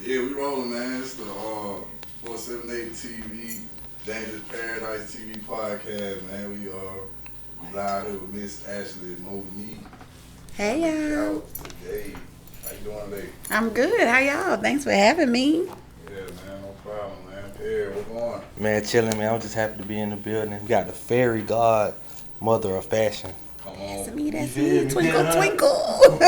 Yeah, we rolling, man. It's the 478 TV, Dangerous Paradise TV podcast, man. We live here with Miss Ashley and Monique. Hey y'all. Today. How you doing today? I'm good. How y'all? Thanks for having me. Yeah, man. No problem, man. Perry, what's going? Man, chilling, man. I'm just happy to be in the building. We got the Fairy Godmother Of Fashion. Come on. That's me. That's You me. feel me? Twinkle, Yeah. twinkle.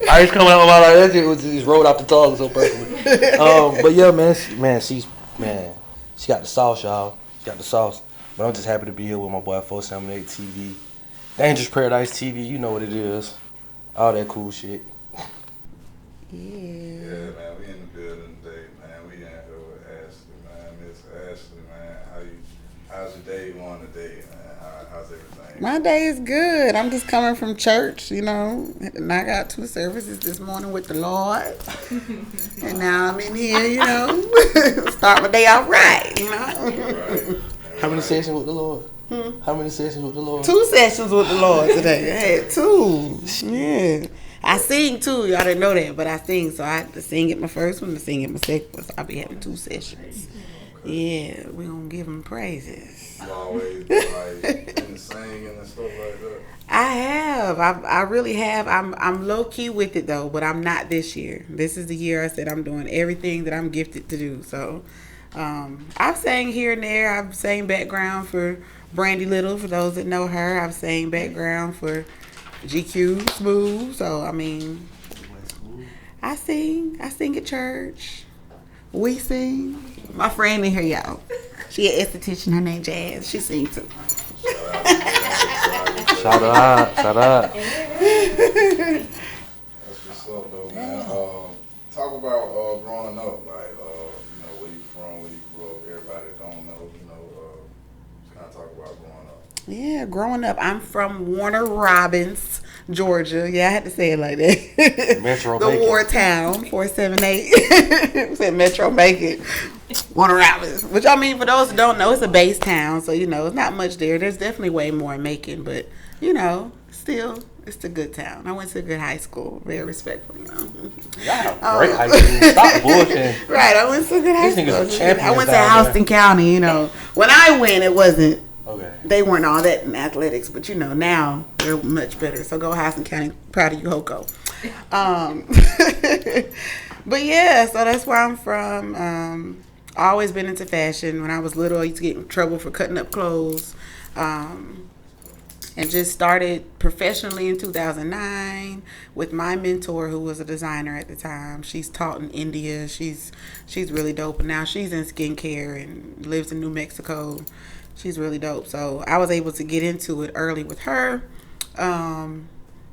I just coming out of my life. That shit was just rolled off the tongue so perfectly. But yeah, she got the sauce, y'all. She got the sauce. But I'm just happy to be here with my boy 478 TV, Dangerous Paradise TV. You know what it is. All that cool shit. Yeah, man. We in the building today, man. We in here with Ashley, man. Miss Ashley, man. How's your day going today, man? How's everything? My day is good. I'm just coming from church, you know. And I got 2 services this morning with the Lord. And now I'm in here, you know. Start my day off right, you know. Right. How many sessions with the Lord? How many sessions with the Lord? 2 sessions with the Lord today. I had 2. Yeah. I sing too. Y'all didn't know that, but I sing. So I had to sing at my first one, to sing at my second one. So I'll be having 2 sessions. Yeah, we're going to give him praises. You always like in the singing and stuff like that. I have. I really have. I'm low key with it though, but I'm not this year. This is the year I said I'm doing everything that I'm gifted to do. So I've sang here and there. I've sang background for Brandy Little, for those that know her. I've sang background for GQ Smooth. So I mean, I sing. I sing at church. We sing. My friend in here, y'all. She an esthetician. Her name Jazz. She sings too. Shout out. Shout out. That's what's up, though, man. Talk about growing up, like, you know, where you from, where you grew up. Everybody don't know, you know, just kind of talk about growing up. Yeah, growing up, I'm from Warner Robins, Georgia. Yeah, I had to say it like that. Metro the Macon. War Town, 478. Said Metro Macon, Warner Robins. Which, I mean, for those that don't know, it's a base town. So, you know, it's not much there. There's definitely way more in Macon. But, you know, still, it's a good town. I went to a good high school. Very respectful, you know. Y'all great high school. Stop bullshitting. Right, I went to a good high These school. niggas are champions I went to down there. Houston County, you know. When I went, it wasn't. Okay. They weren't all that in athletics, but you know, now they're much better. So go Houston County. Proud of you, Hoko. But yeah, so that's where I'm from. Always been into fashion. When I was little, I used to get in trouble for cutting up clothes. And just started professionally in 2009 with my mentor, who was a designer at the time. She's taught in India. She's really dope. And now she's in skincare and lives in New Mexico. She's really dope. So I was able to get into it early with her. And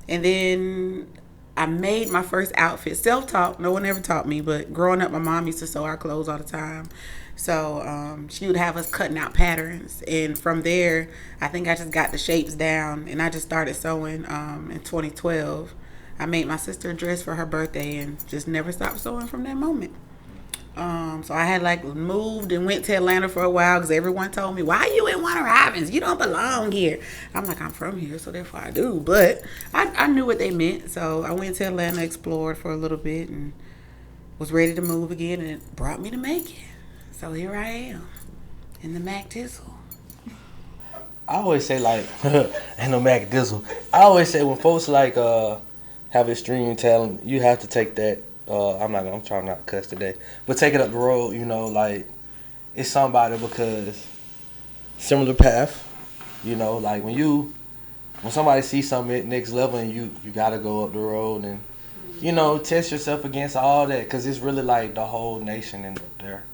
then I made my first outfit. Self-taught. No one ever taught me. But growing up, my mom used to sew our clothes all the time. So she would have us cutting out patterns. And from there, I think I just got the shapes down. And I just started sewing in 2012. I made my sister a dress for her birthday and just never stopped sewing from that moment. So I had like moved and went to Atlanta for a while because everyone told me, why are you in Warner Robins? You don't belong here. I'm like, I'm from here, so therefore I do. But I knew what they meant. So I went to Atlanta, explored for a little bit, and was ready to move again. And it brought me to Macon. So here I am in the Mac Dizzle. I always say like, ain't no Mac Dizzle. I always say when folks like have extreme talent, you have to take that. I'm trying not to cuss today, but take it up the road. You know, like it's somebody because similar path. You know, like when somebody sees something at next level and you gotta go up the road and you know test yourself against all that because it's really like the whole nation in there.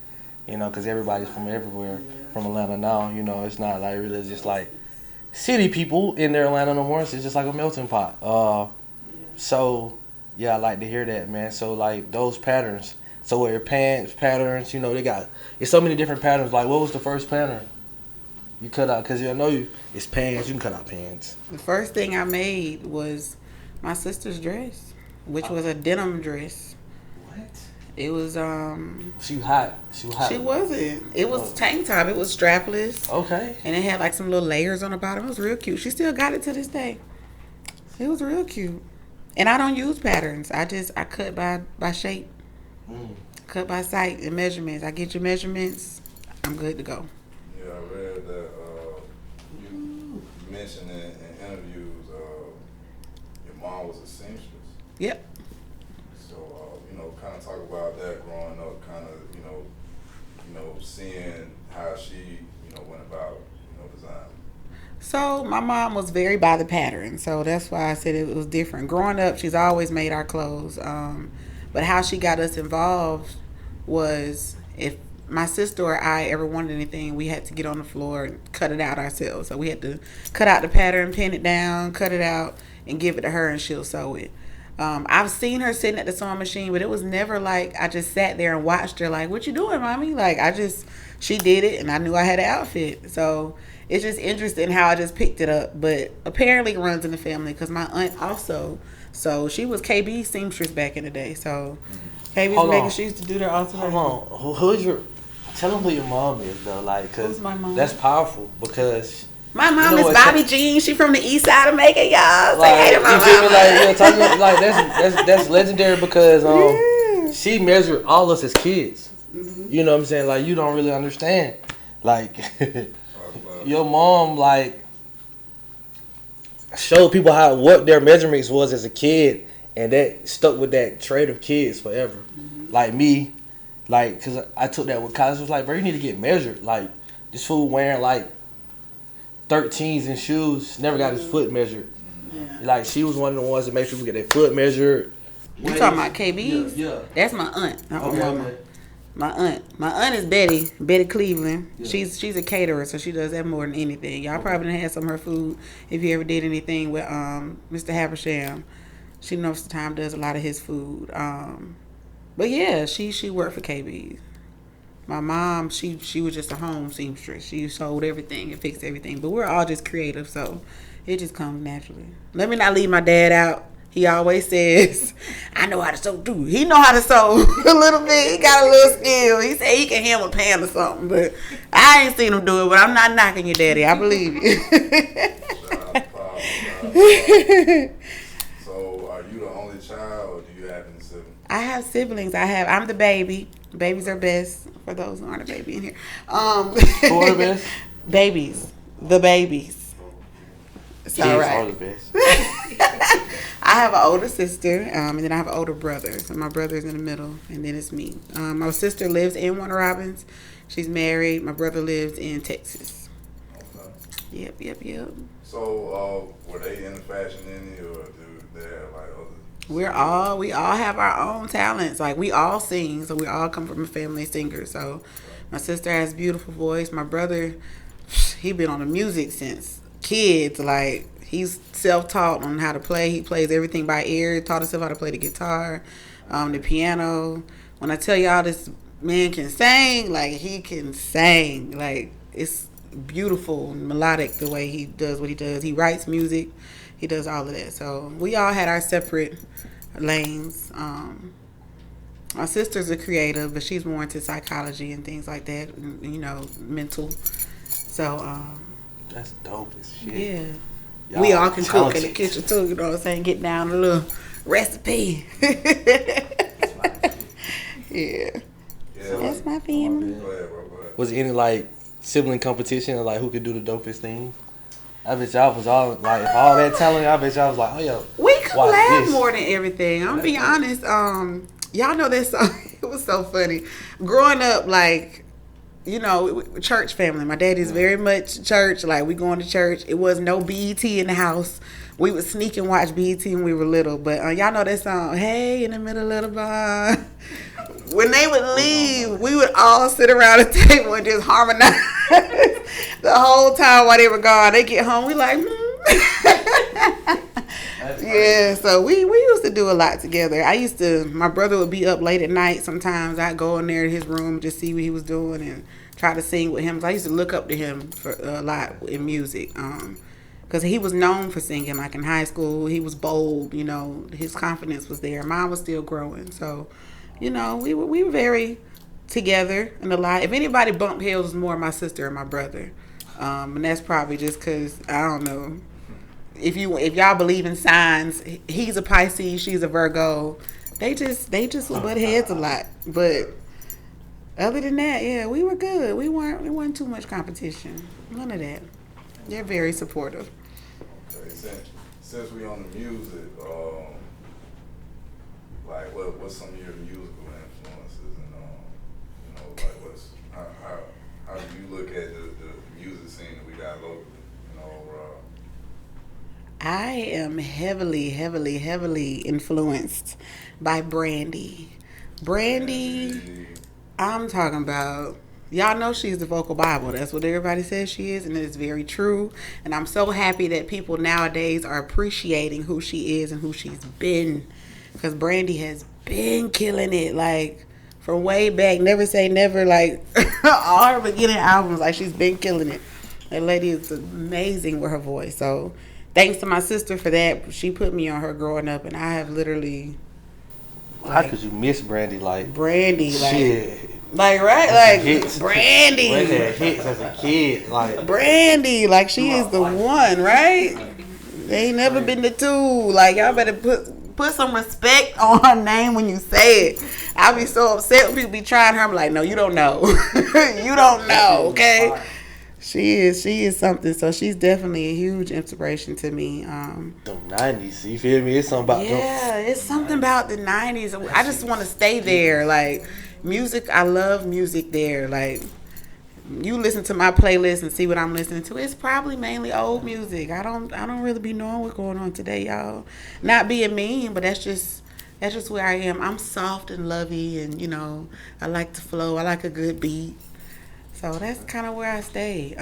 You know, because everybody's from everywhere from Atlanta now. You know, it's not like really just like city people in their Atlanta no more. It's just like a melting pot. So, yeah, I like to hear that, man. So, like, those patterns. So, with your pants, patterns, you know, it's so many different patterns. Like, what was the first pattern you cut out? Because I know it's pants. You can cut out pants. The first thing I made was my sister's dress, which was a denim dress. What? It was, She hot. She wasn't. It was tank top. It was strapless. Okay. And it had like some little layers on the bottom. It was real cute. She still got it to this day. It was real cute. And I don't use patterns. I cut by shape, Mm. cut by sight and measurements. I get your measurements, I'm good to go. Yeah, I read that you mentioned in interviews your mom was a seamstress. Yep. So kind of talk about that growing up, kind of seeing how she went about design. So my mom was very by the pattern, so that's why I said it was different. Growing up, she's always made our clothes, but how she got us involved was if my sister or I ever wanted anything, we had to get on the floor and cut it out ourselves. So we had to cut out the pattern, pin it down, cut it out, and give it to her, and she'll sew it. I've seen her sitting at the sewing machine, but it was never like I just sat there and watched her like, what you doing, mommy? Like she did it and I knew I had an outfit. So it's just interesting how I just picked it up. But apparently it runs in the family because my aunt also, so she was KB's seamstress back in the day. So KB's making, she used to do that all the time. Hold on. Who's your, tell them who your mom is though. Like, cause who's my mom? That's powerful because my mom is Bobby Jean. She from the east side of Macon, y'all. Like, say hey to my you feel me? mama. Like, yeah, talking, like that's legendary because she measured all us as kids. Mm-hmm. You know what I'm saying? Like, you don't really understand. Like, your mom like showed people what their measurements was as a kid, and that stuck with that trait of kids forever. Mm-hmm. Like me, like, cause I took that with college. I was like, bro, you need to get measured. Like, this fool wearing like 13s and shoes, never got his foot measured. Yeah. Like, she was one of the ones that made people get their foot measured. You talking about KB's? Yeah. That's my aunt. Okay. My aunt is Betty Cleveland. Yeah. She's a caterer, so she does that more than anything. Y'all probably done had some of her food if you ever did anything with Mr. Habersham. She knows the time does a lot of his food. But yeah, she worked for KB's. My mom, she was just a home seamstress. She sold everything and fixed everything. But we're all just creative, so it just comes naturally. Let me not leave my dad out. He always says, I know how to sew too. He know how to sew a little bit. He got a little skill. He said he can hem a pan or something. But I ain't seen him do it, but I'm not knocking you, Daddy. I believe you. So are you the only child or do you have any siblings? I have siblings. I'm the baby. Babies are best for those who aren't a baby in here. Who are the best? Babies. The babies. It's all right. Are the best. I have an older sister, and then I have an older brother. So my brother's in the middle, and then it's me. My sister lives in Warner Robins. She's married. My brother lives in Texas. Okay. Yep. So, were they in the fashion industry, or do they have like other? We all have our own talents. Like, we all sing, so we all come from a family of singers. So my sister has a beautiful voice. My brother, he been on the music since kids. Like, he's self-taught on how to play. He plays everything by ear. Taught himself how to play the guitar, the piano. When I tell y'all this man can sing, like, he can sing. Like, it's beautiful and melodic the way he does what he does. He writes music. He does all of that. So we all had our separate lanes. My sister's a creative, but she's more into psychology and things like that, mental. So that's dope as shit. Yeah. Y'all we all can talented. cook in the kitchen too, you know what I'm saying? Get down a little recipe. Yeah. That's my family. Go ahead, bro. Was there any like sibling competition or like who could do the dopest thing? I bet y'all was all like all that talent. I bet y'all was like, oh yo, we collab more than everything. I'm gonna be honest. Y'all know that song. It was so funny. Growing up, like, church family. My dad is very much church. Like, we going to church. It was no BET in the house. We would sneak and watch BET when we were little. But y'all know that song, Hey, in the middle of the bar. When they would leave, we would all sit around the table and just harmonize the whole time while they were gone. They get home, we like, Yeah, so we used to do a lot together. My brother would be up late at night sometimes. I'd go in there in his room to see what he was doing and try to sing with him. So I used to look up to him for a lot in music. Because he was known for singing. Like, in high school, he was bold, his confidence was there. Mine was still growing. So, we were very together and a lot. If anybody bumped heads, it was more my sister and my brother. And that's probably just because, I don't know, if y'all believe in signs, he's a Pisces, she's a Virgo. They just butt heads a lot. But other than that, yeah, we were good. We weren't too much competition. None of that. They're very supportive. Okay, since we on the music, like what's some of your musical influences, and like how do you look at the music scene that we got locally? I am heavily influenced by Brandy. Brandy, I'm talking about, y'all know she's the vocal Bible. That's what everybody says she is, and it is very true. And I'm so happy that people nowadays are appreciating who she is and who she's been. Because Brandy has been killing it, like, from way back. Never Say Never, like, all her beginning albums, like, she's been killing it. That lady is amazing with her voice. So thanks to my sister for that. She put me on her growing up, and I have literally. How could you miss Brandy? Like Brandy, like shit. Like right, like hits. Brandy. Brandy had hits as a kid, like Brandy, like she is the one, right? They ain't never been the two. Like y'all better put some respect on her name when you say it. I'll be so upset when people be trying her. I'm like, no, you don't know. You don't know, okay? She is something. So she's definitely a huge inspiration to me. Them 90s, you feel me? It's something about them. It's something about the 90s. I just want to stay there. Like music, I love music there. Like you listen to my playlist and see what I'm listening to. It's probably mainly old music. I don't really be knowing what's going on today, y'all. Not being mean, but that's just where I am. I'm soft and lovey, and I like to flow. I like a good beat. So that's kind of where I stay.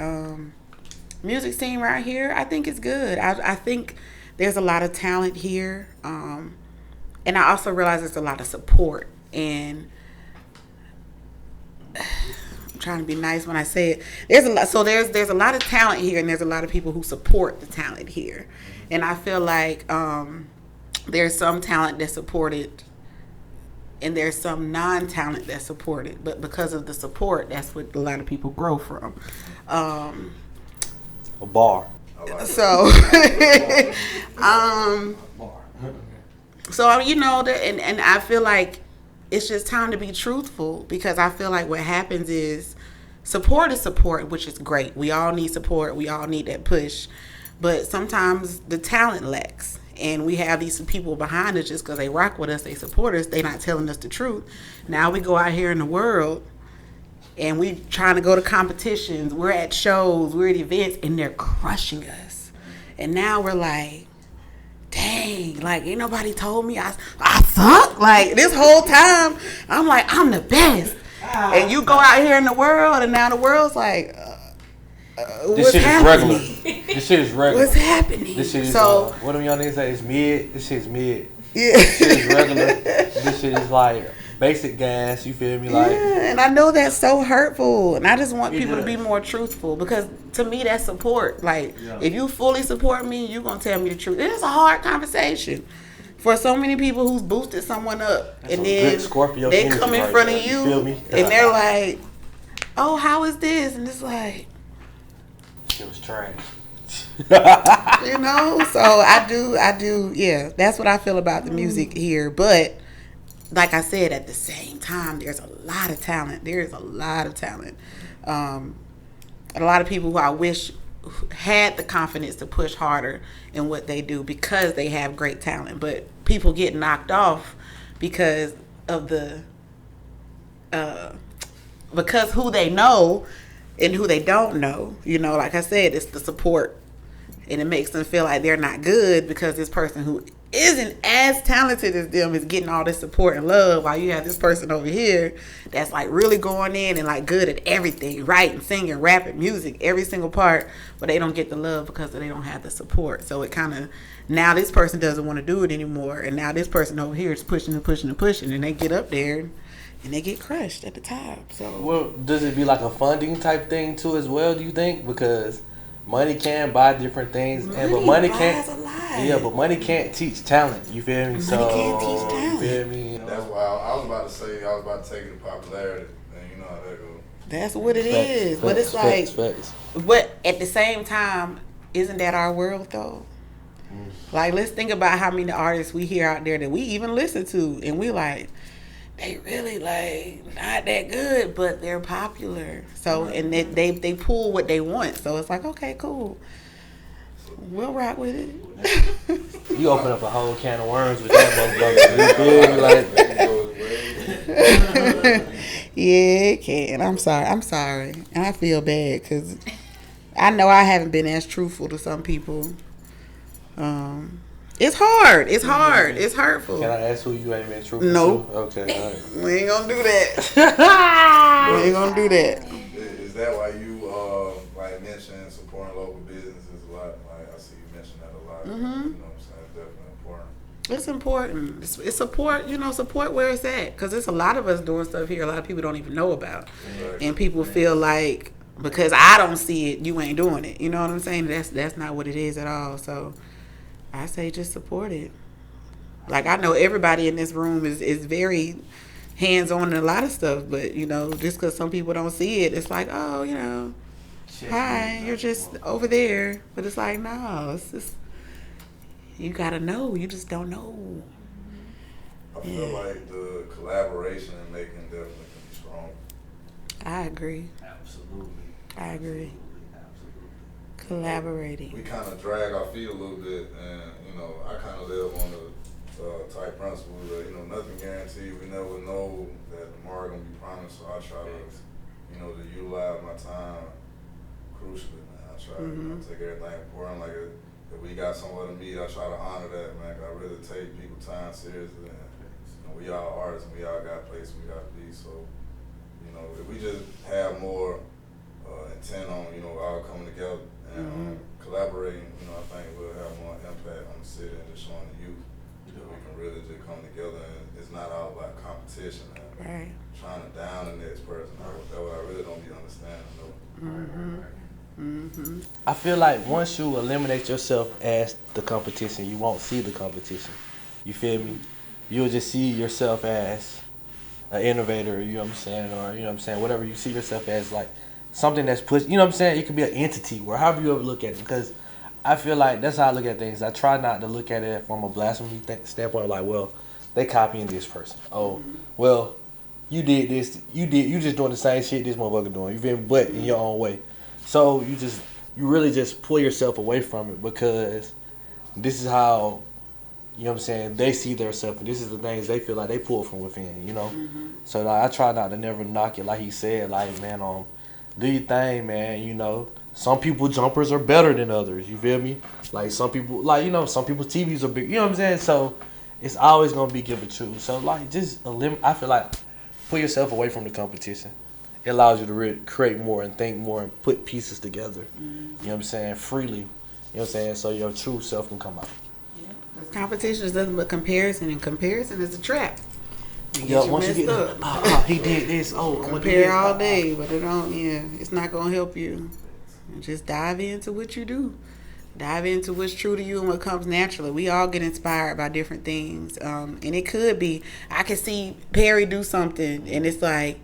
Music scene right here, I think it's good. I think there's a lot of talent here. And I also realize there's a lot of support. And I'm trying to be nice when I say it. There's a lot of talent here, and there's a lot of people who support the talent here. And I feel like there's some talent that's supported, and there's some non-talent that's supported, but because of the support, that's what a lot of people grow from. A bar. So, and I feel like it's just time to be truthful, because I feel like what happens is support is support, which is great. We all need support. We all need that push, but sometimes the talent lacks. And we have these people behind us just because they rock with us, they support us, they not telling us the truth. Now we go out here in the world and we trying to go to competitions, we're at shows, we're at events, and they're crushing us. And now we're like, dang, like ain't nobody told me I suck. Like this whole time, I'm like, I'm the best. And you go out here in the world, and now the world's like, this shit happening? Is regular. This shit is regular. What's happening? This shit is, so, what do y'all niggas say? It's mid. This shit is mid. Yeah. This shit is regular. This shit is like basic gas. You feel me? Like, yeah, and I know that's so hurtful. And I just want people to be more truthful, because to me, that's support. Like, if you fully support me, you're going to tell me the truth. It is a hard conversation for so many people who's boosted someone up. That's and then they come in front of you, feel me? And they're like, oh, how is this? And it's like, it was trash. So I do, yeah, that's what I feel about the music here. But like I said, at the same time, there's a lot of talent. There's a lot of talent. A lot of people who I wish had the confidence to push harder in what they do because they have great talent. But people get knocked off because of because who they know and who they don't know. Like I said, it's the support, and it makes them feel like they're not good because this person who isn't as talented as them is getting all this support and love, while you have this person over here that's like really going in and like good at everything, writing, singing, rapping, music, every single part, but they don't get the love because they don't have the support. So it kind of, now this person doesn't want to do it anymore, and now this person over here is pushing and pushing and pushing, and they get up there and they get crushed at the top. So, well, does it be like a funding type thing too as well, do you think? Because money can buy different things, but money can't. Yeah, but money can't teach talent. You feel me? Money can't teach talent. You feel me? That's why I was about to say, I was about to take it to popularity, and you know how that goes. That's what it is. But it's like, but at the same time, isn't that our world though? Like, let's think about how many artists we hear out there that we even listen to, and we like, they really like not that good, but they're popular. So, and they pull what they want. So it's like, okay, cool, we'll rock with it. You open up a whole can of worms with that motherfucker. You feel me? Like, Yeah, it can. I'm sorry. I feel bad because I know I haven't been as truthful to some people. It's hard. It's hurtful. can I ask who you ain't been truthful Nope. to? Okay, all right. We ain't gonna do that. We ain't gonna do that. Is that why you like mention supporting local businesses a lot? Like I see you mention that a lot. You know what I'm saying? It's definitely important. It's important. It's support. Support where it's at, because there's a lot of us doing stuff here. A lot of people don't even know about, and people feel like because I don't see it, you ain't doing it. You know what I'm saying? That's not what it is at all. So I say just support it. Like, I know everybody in this room is very hands-on in a lot of stuff, but, just because some people don't see it, it's like, oh, hi, you're just over there. But it's like, no, it's just, you got to know. You just don't know. I feel like the collaboration and making definitely can be strong. I agree. Absolutely. I agree. Absolutely. Collaborating. We kind of drag our feet a little bit, and, I kind of live on the type principle that, nothing guaranteed. We never know that tomorrow going to be promised, so I try to, to utilize my time crucially, man. I try to take everything important. Like, if we got somewhere to meet, I try to honor that, man. I really take people's time seriously, and, we all artists, and we all got places we got to be, so, if we just have more intent on, all coming together and collaborating, I think we'll have more impact on the city and just showing the youth that we can really just come together, and it's not all about competition and trying to down the next person. That's what I really don't be understanding, I feel like once you eliminate yourself as the competition, you won't see the competition. You feel me? You'll just see yourself as an innovator, you know what I'm saying, or whatever you see yourself as, like something that's pushed. You know what I'm saying? It could be an entity, or however you ever look at it. Because I feel like that's how I look at things. I try not to look at it from a blasphemy standpoint. Like, well, they copying this person. Oh, well, you did this. You just doing the same shit this motherfucker doing. You feel me? But in your own way. So you really just pull yourself away from it, because this is how, you know what I'm saying, they see their self, and this is the things they feel like they pull from within, So like, I try not to never knock it, like he said, like, man, do your thing, man, Some people jumpers are better than others, you feel me? Like, some people, like, some people's TVs are big, you know what I'm saying? So it's always going to be give and choose. So, like, just I feel like pull yourself away from the competition. It allows you to really create more and think more and put pieces together, you know what I'm saying, freely, you know what I'm saying, so your true self can come out. Competition is nothing but comparison, and comparison is a trap. Once you get he did this. Compare all day, but it don't. Yeah, it's not gonna help you. Just dive into what you do. Dive into what's true to you and what comes naturally. We all get inspired by different things, and it could be I can see Perry do something, and it's like,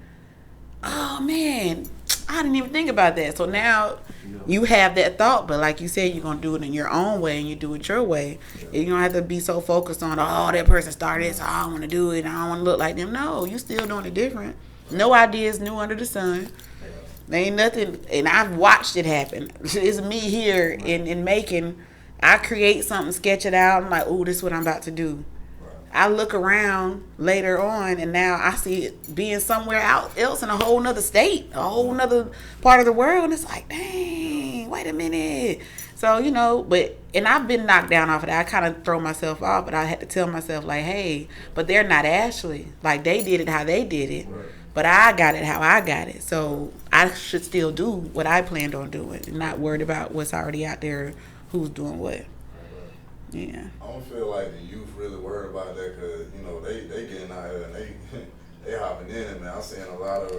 oh man, I didn't even think about that. So now you have that thought, but like you said, you're going to do it in your own way, and you do it your way. You don't have to be so focused on, oh, that person started, so I don't want to do it, I don't want to look like them. No, you still doing it different. No idea is new under the sun. There ain't nothing, and I've watched it happen. It's me here in making, I create something, sketch it out, I'm like, oh, this is what I'm about to do. I look around later on, and now I see it being somewhere else in a whole nother state, a whole nother part of the world, and it's like, dang, wait a minute. So, and I've been knocked down off of that. I kind of throw myself off, but I had to tell myself, like, hey, but they're not Ashley. Like, they did it how they did it, but I got it how I got it. So I should still do what I planned on doing and not worried about what's already out there, who's doing what. Yeah. I don't feel like the youth really worried about that, because they getting out here and they hopping in it, man. I'm seeing a lot of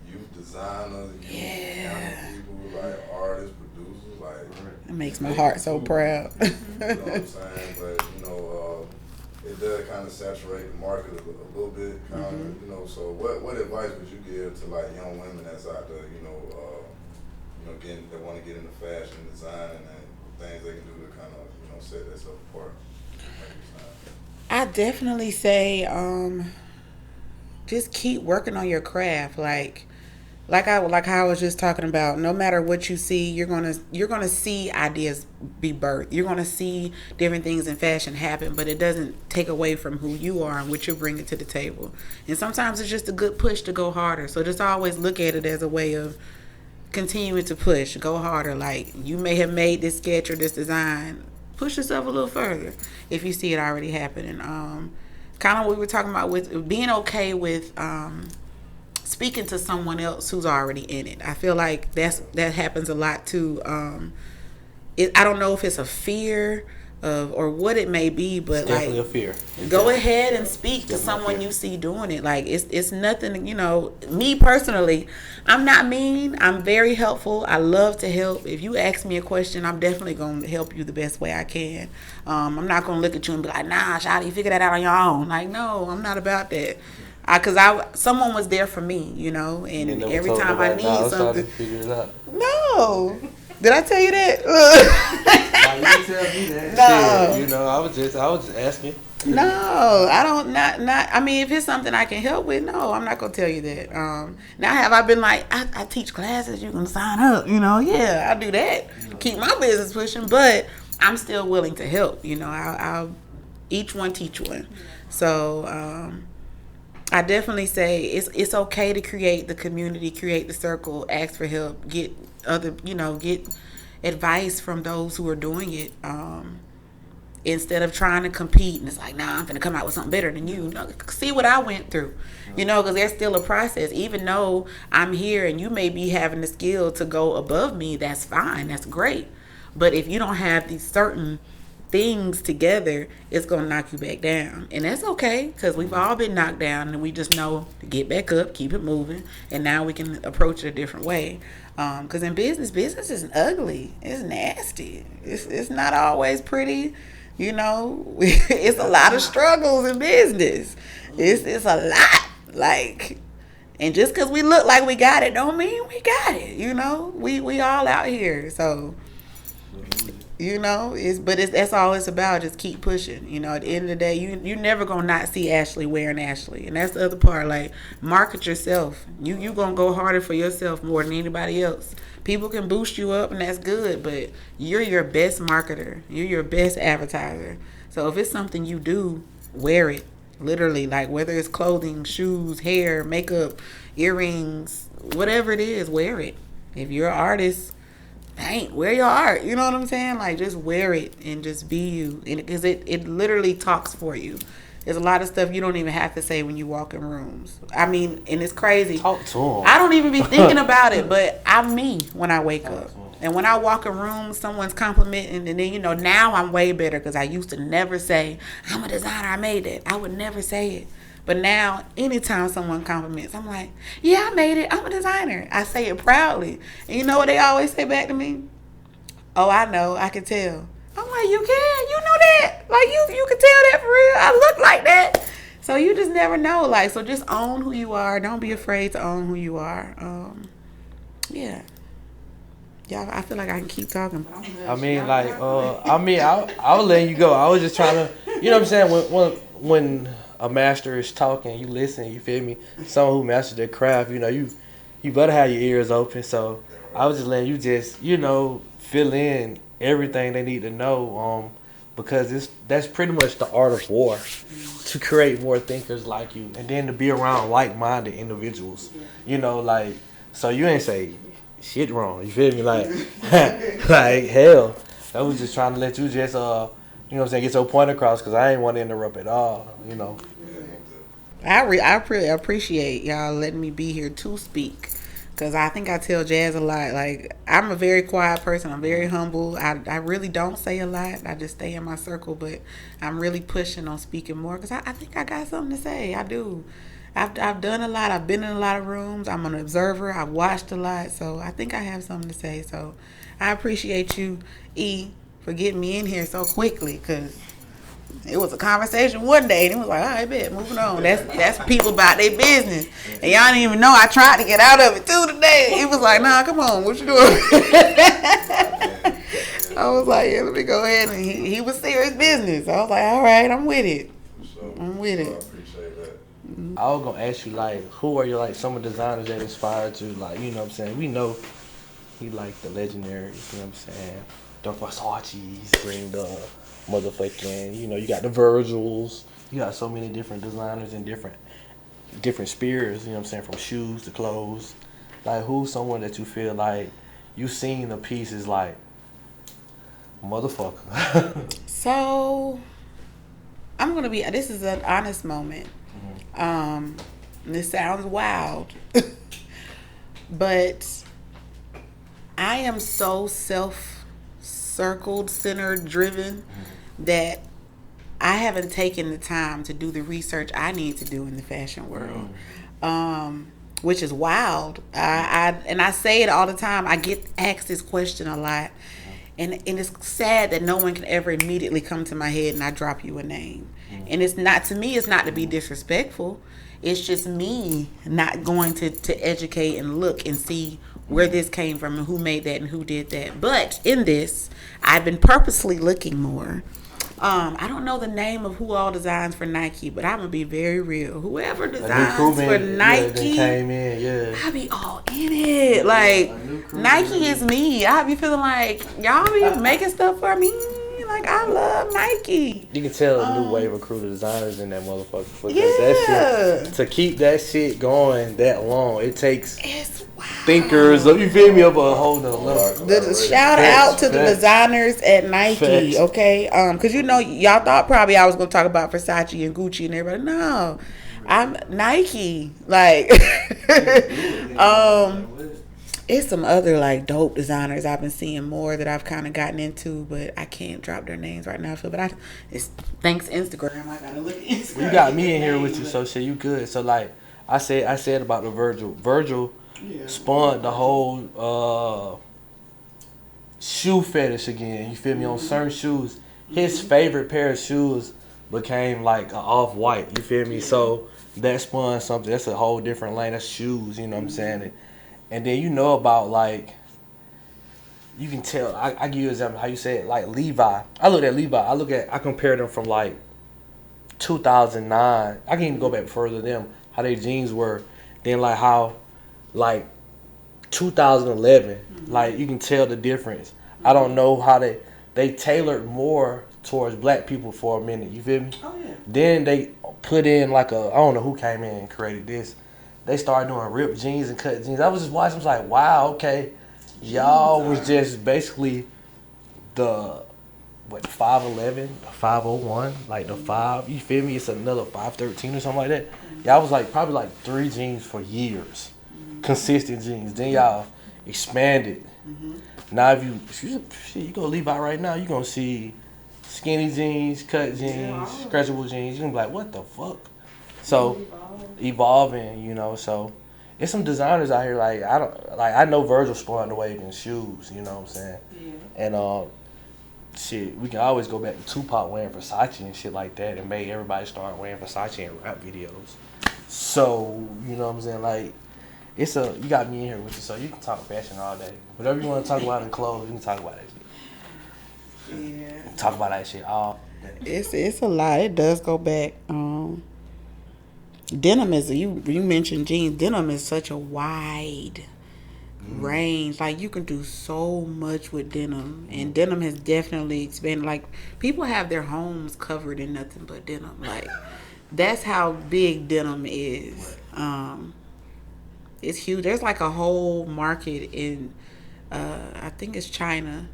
youth designers, youth people, like artists, producers, like it makes my heart so proud. You know what I'm saying? But it does kind of saturate the market a little bit, kind of. So what advice would you give to like young women that's out there, that want to get into fashion design and things they can do to kind of, you know, set themselves apart? I definitely say just keep working on your craft. Like how I was just talking about, no matter what you see, you're gonna see ideas be birthed. You're gonna see different things in fashion happen, but it doesn't take away from who you are and what you're bringing to the table. And sometimes it's just a good push to go harder. So just always look at it as a way of continuing to push, go harder. Like, you may have made this sketch or this design, push yourself a little further if you see it already happening. Kind of what we were talking about with being okay with speaking to someone else who's already in it. I feel like that happens a lot too. I don't know if it's a fear of or what it may be, but it's definitely a fear. Go ahead and speak to someone you see doing it. Like, it's nothing, you know. Me personally, I'm not mean. I'm very helpful. I love to help. If you ask me a question, I'm definitely going to help you the best way I can. I'm not going to look at you and be like, nah, Shawty, figure that out on your own. Like, no, I'm not about that. Because someone was there for me, you know, and every time I need something. Figure it out. No. Did I tell you that? You didn't tell me that. No. Shit, you know, I was just asking. No, I don't. Not. I mean, if it's something I can help with, no, I'm not gonna tell you that. Now, have I been like, I teach classes, you can sign up, you know? Yeah, I do that. Keep my business pushing, but I'm still willing to help. You know, I'll each one teach one. So I definitely say it's okay to create the community, create the circle, ask for help, get advice from those who are doing it. Instead of trying to compete and it's like, nah, I'm gonna come out with something better than you. No, see what I went through, you know, because there's still a process. Even though I'm here and you may be having the skill to go above me, that's fine, that's great. But if you don't have these certain things together, it's gonna knock you back down, and that's okay, because we've all been knocked down and we just know to get back up, keep it moving, and now we can approach it a different way. Because in business is ugly, it's nasty, it's not always pretty. You know, it's a lot of struggles in business. It's a lot. Like, and just because we look like we got it don't mean we got it. You know, we all out here. So, you know, that's all it's about. Just keep pushing. You know, at the end of the day, you're never gonna not see Ashley wearing Ashley, and that's the other part. Like, market yourself. You gonna go harder for yourself more than anybody else. People can boost you up, and that's good, but you're your best marketer. You're your best advertiser. So if it's something you do, wear it. Literally, like whether it's clothing, shoes, hair, makeup, earrings, whatever it is, wear it. If you're an artist, wear your art. You know what I'm saying? Like, just wear it and just be you. Because it literally talks for you. There's a lot of stuff you don't even have to say when you walk in rooms. I mean, and it's crazy. Talk to them. I don't even be thinking about it, but I'm me when I wake up. And when I walk in rooms, someone's complimenting, and then, you know, now I'm way better, because I used to never say, I'm a designer, I made it. I would never say it. But now, anytime someone compliments, I'm like, yeah, I made it. I'm a designer. I say it proudly. And you know what they always say back to me? Oh, I know. I can tell. I'm like, you can? You know that? Like, you can tell that for real? I look like that. So you just never know. Like, so just own who you are. Don't be afraid to own who you are. Yeah. Yeah, I feel like I can keep talking. But I mean, like, I was letting you go. I was just trying to, you know what I'm saying? When a master is talking, you listen, you feel me? Someone who mastered their craft, you know, you better have your ears open. So I was just letting you just, you know, fill in everything they need to know, because that's pretty much the art of war, to create more thinkers like you, and then to be around like-minded individuals, you know, like, so you ain't say shit wrong, you feel me, like, like, hell, I was just trying to let you just, you know what I'm saying, get your point across, because I ain't want to interrupt at all, you know. I really appreciate y'all letting me be here to speak. Because I think I tell Jazz a lot. Like, I'm a very quiet person. I'm very humble. I really don't say a lot. I just stay in my circle. But I'm really pushing on speaking more, because I think I got something to say. I do. I've done a lot. I've been in a lot of rooms. I'm an observer. I've watched a lot. So I think I have something to say. So I appreciate you, E, for getting me in here so quickly, because it was a conversation one day, and it was like, all right, bet, moving on. That's people about their business. And y'all didn't even know I tried to get out of it too today. It was like, nah, come on, what you doing? I was like, yeah, let me go ahead. And he was serious business. I was like, all right, I'm with it. So, I'm with it. I appreciate that. I was gonna ask you like, who are you like some of the designers that inspired you? Like, you know what I'm saying? We know he like the legendary, you know what I'm saying? The Versace's, bring the motherfucking, you know, you got the Virgils. You got so many different designers and different spheres, you know what I'm saying, from shoes to clothes. Like, who's someone that you feel like you seen the piece is like, motherfucker? So, I'm going to be, this is an honest moment. This sounds wild. But I am so self-circled, centered, driven that I haven't taken the time to do the research I need to do in the fashion world, which is wild. I say it all the time. I get asked this question a lot, and it's sad that no one can ever immediately come to my head and I drop you a name. And it's not, to me, it's not to be disrespectful. It's just me not going to educate and look and see where this came from and who made that and who did that. But in this, I've been purposely looking more. I don't know the name of who all designs for Nike, but I'm gonna be very real. Whoever designs for Nike, came in, I be all in it. Like, Nike is me. I be feeling like y'all be making stuff for me. Like, I love Nike. You can tell a new wave of crew of designers in that motherfucker. Because Yeah. that shit, to keep that shit going that long, it takes It's wild. thinkers. You feel me? Up a whole nother level. The shout out to the designers at Nike, okay? Cause you know y'all thought probably I was gonna talk about Versace and Gucci and everybody. No, I'm Nike. Like, it's some other like dope designers I've been seeing more that I've kind of gotten into, but I can't drop their names right now. But it's thanks Instagram. I gotta look at Instagram. You got me in here with you, so shit, you good. So like I said about the Virgil spawned the whole shoe fetish again. You feel me? On certain shoes, his favorite pair of shoes became like an off-white. You feel me? So that spawned something. That's a whole different lane. That's shoes. You know what I'm saying? And then you know about like, you can tell. I give you an example how you say it. Like Levi. I look at Levi. I compare them from like 2009. I can even go back further than them. How their jeans were. Then like how like 2011. Like you can tell the difference. I don't know how they tailored more towards black people for a minute. You feel me? Oh yeah. Then they put in like I don't know who came in and created this. They started doing ripped jeans and cut jeans. I was just watching. I was like, wow, okay, y'all was just basically the 5'11", 501, like the 5. You feel me? It's another 5'13" or something like that. Y'all was like probably like 3 jeans for years, consistent jeans. Then y'all expanded. Now if you go Levi right now, you gonna see skinny jeans, cut jeans, stretchable jeans. You gonna be like, what the fuck? So evolving, you know. So it's some designers out here like I know Virgil spawned the wave in shoes. You know what I'm saying? Yeah. And shit, we can always go back to Tupac wearing Versace and shit like that, and made everybody start wearing Versace in rap videos. So you know what I'm saying? Like you got me in here with you, so you can talk fashion all day. Whatever you want to talk about in clothes, you can talk about that shit. Yeah. Talk about that shit all day. It's a lot. It does go back. Denim is you mentioned jeans. Denim is such a wide range. Like you can do so much with denim, and denim has definitely expanded. Like people have their homes covered in nothing but denim. Like that's how big denim is. It's huge. There's like a whole market in I think it's China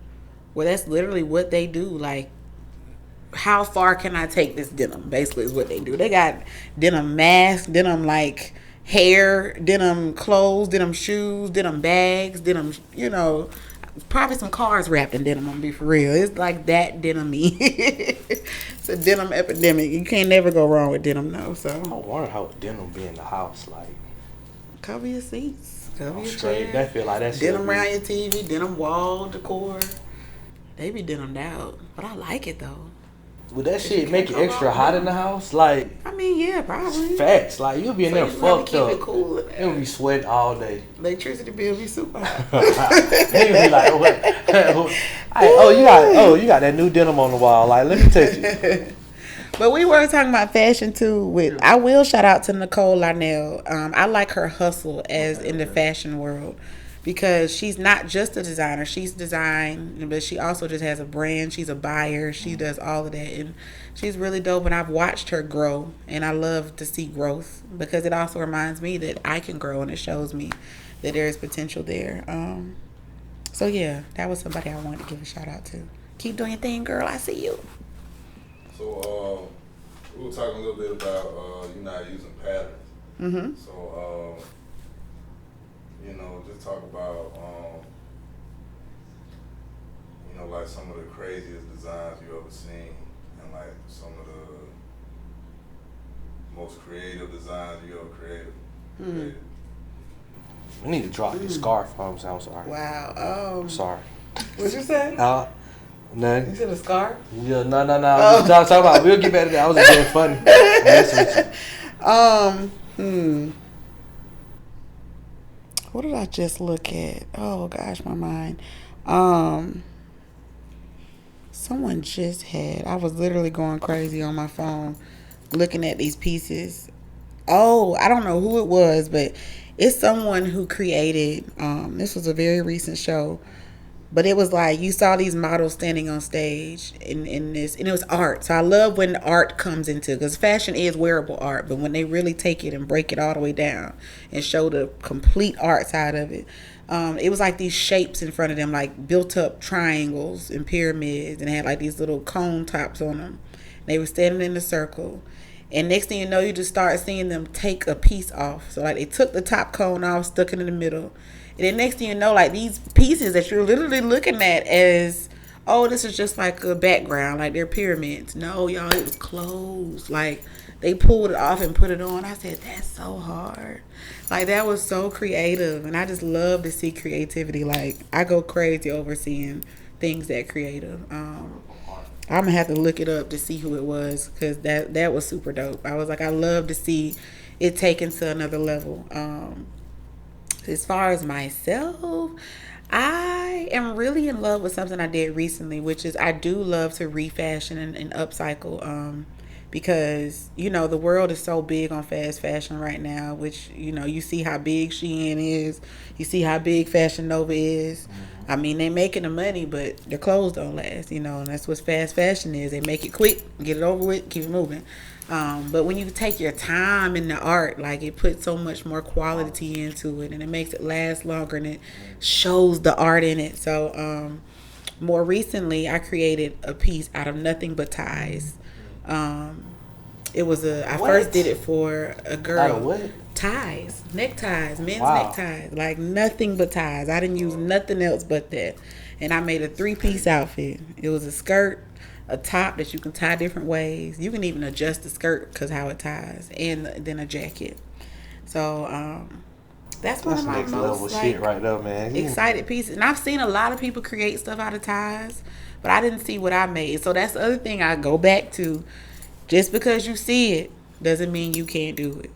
where that's literally what they do. Like, how far can I take this denim? Basically is what they do. They got denim masks, denim like hair, denim clothes, denim shoes, denim bags, denim, you know, probably some cars wrapped in denim. I'm gonna be for real. It's like that denim-y. It's a denim epidemic. You can't never go wrong with denim though. So I wonder how denim be in the house like. Cover your seats, cover your straight. chair. That feel like that shit. Denim around your TV, denim wall decor. They be denimed out, but I like it though. Would that shit make it extra hot in the house? Like, I mean, yeah, probably. Facts. Like, you'll be in there fucked up. Keep it cool. It'll be sweating all day. Electricity bill be super high. They'll be like, what? You got that new denim on the wall. Like, let me touch it. But we were talking about fashion too. I will shout out to Nicole Larnell. I like her hustle as in the fashion world because she's not just a designer. She's designed, but she also just has a brand. She's a buyer. She does all of that, and she's really dope. And I've watched her grow, and I love to see growth because it also reminds me that I can grow, and it shows me that there is potential there. So yeah, that was somebody I wanted to give a shout out to. Keep doing your thing, girl. I see you. So we were talking a little bit about you not using patterns. Mm-hmm. So just talk about like some of the craziest designs you ever seen, and like some of the most creative designs you ever created. We need to drop this scarf. I'm sorry. Wow. Sorry. What'd you say? Nothing. You said a scarf? Yeah, no. I was just talking about. We'll get back to that. I was just being funny. What did I just look at? Oh gosh, my mind. Someone just had. I was literally going crazy on my phone, looking at these pieces. Oh, I don't know who it was, but it's someone who created. This was a very recent show. But it was like you saw these models standing on stage in this, and it was art. So I love when art comes into, because fashion is wearable art, but when they really take it and break it all the way down and show the complete art side of it, it was like these shapes in front of them, like built up triangles and pyramids, and they had like these little cone tops on them. They were standing in a circle. And next thing you know, you just start seeing them take a piece off. So like they took the top cone off, stuck it in the middle. And then next thing you know, like these pieces that you're literally looking at as, oh, this is just like a background, like they're pyramids. No, y'all, it was clothes. Like they pulled it off and put it on. I said, that's so hard. Like that was so creative. And I just love to see creativity. Like I go crazy over seeing things that creative. I'm gonna have to look it up to see who it was, because that was super dope. I was like, I love to see it taken to another level. As far as myself, I am really in love with something I did recently, which is I do love to refashion and upcycle. Because the world is so big on fast fashion right now, which you see how big Shein is, you see how big Fashion Nova is. I mean, they making the money, but their clothes don't last, and that's what fast fashion is. They make it quick, get it over with, keep it moving. But when you take your time in the art, like it puts so much more quality into it, and it makes it last longer, and it shows the art in it. So more recently, I created a piece out of nothing but ties. It was I first did it for a girl. Out of what? Ties, neckties, men's neckties, like nothing but ties. I didn't use nothing else but that, and I made a 3-piece outfit. It was a skirt, a top that you can tie different ways. You can even adjust the skirt because how it ties, and then a jacket. So that's one of my next most level shit right there, man. Excited pieces. And I've seen a lot of people create stuff out of ties, but I didn't see what I made. So that's the other thing I go back to. Just because you see it doesn't mean you can't do it.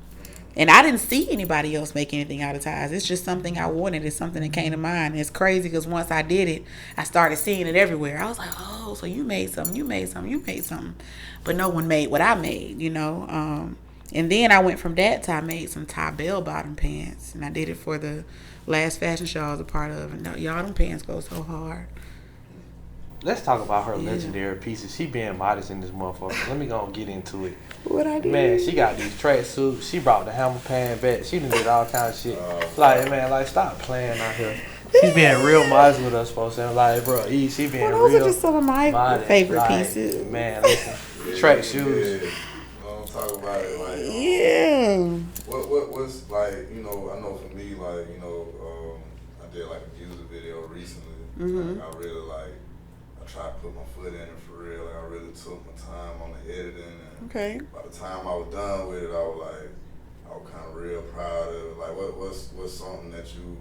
And I didn't see anybody else make anything out of ties. It's just something I wanted. It's something that came to mind. And it's crazy because once I did it, I started seeing it everywhere. I was like, oh, so you made something, you made something, you made something. But no one made what I made, And then I went from that to I made some tie bell-bottom pants. And I did it for the last fashion show I was a part of. And y'all, them pants go so hard. Let's talk about her legendary pieces. She being modest in this motherfucker. Let me go and get into it. What I did? Man, she got these track suits. She brought the hammer pan back. She done did all kind of shit. Like, stop playing out here. She's being real modest with us, folks. And like, bro, she being real. Those are just some of my modest, favorite pieces. Man, listen, track shoes. Don't talk about it like. Yeah. What's like? I know for me, like I did like a music video recently. Mm-hmm. I really I tried to put my foot in it for real. Like I really took my time on the editing. And Okay. by the time I was done with it, I was kind of real proud of it. Like, what's something that you,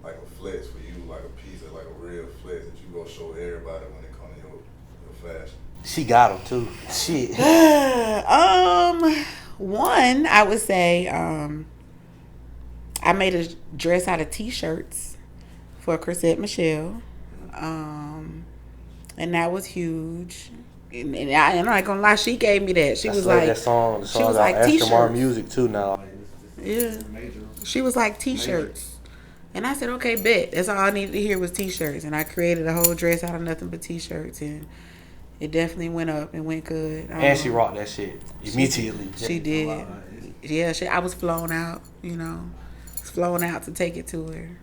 like a flex for you, like a piece of, like a real flex that you go show everybody when it comes to your fashion? She got them too. Shit. One, I would say, I made a dress out of t-shirts for Chrisette Michelle. and that was huge. And I'm not gonna lie, she gave me that. She I was select like, that song. The she song was got like Aston Martin t-shirts. music too now. Yeah, she was like t-shirts, and I said, okay, bet. That's all I needed to hear was t-shirts, and I created a whole dress out of nothing but t-shirts, and it definitely went up and went good. And she rocked that shit immediately. She did. Yeah, I was flown out. You know, was flown out to take it to her,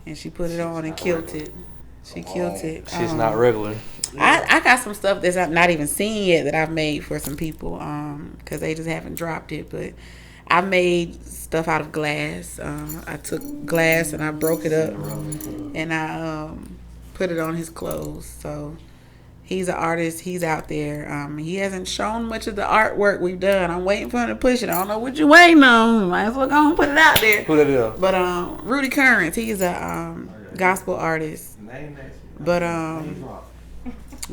and she put it on and killed it. She killed it. She's not regular. I got some stuff that's not even seen yet that I've made for some people, because they just haven't dropped it. But I made stuff out of glass. I took glass and I broke it up, and I put it on his clothes. So he's an artist. He's out there. He hasn't shown much of the artwork we've done. I'm waiting for him to push it. I don't know what you waiting on. Might as well go and put it out there. Who that is? But Rudy Currents, he's a gospel artist. But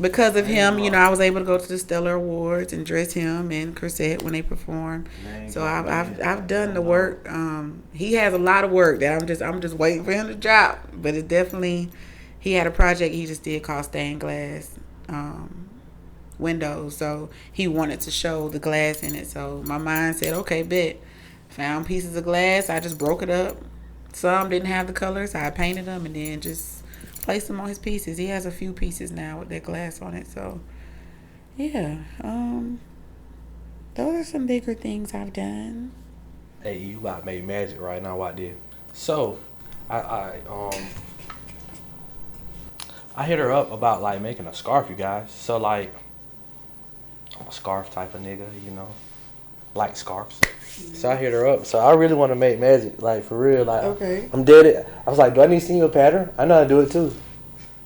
because of him, you know, I was able to go to the Stellar Awards and dress him and Chrisette when they perform. So I've done the work. He has a lot of work that I'm just waiting for him to drop. But it definitely, he had a project he just did called Stained Glass Windows. So he wanted to show the glass in it. So my mind said, okay, bet. Found pieces of glass. I just broke it up. Some didn't have the colors. So I painted them and then just placed them on his pieces. He has a few pieces now with that glass on it. So yeah, those are some bigger things I've done. Hey, you about to make magic right now, what did? So I hit her up about like making a scarf, you guys. So like, I'm a scarf type of nigga, you know, like scarves. So I hit her up. So I really want to make magic, like for real. Like, Okay. I'm dead. I was like, do I need to see you a pattern? I know how to do it too.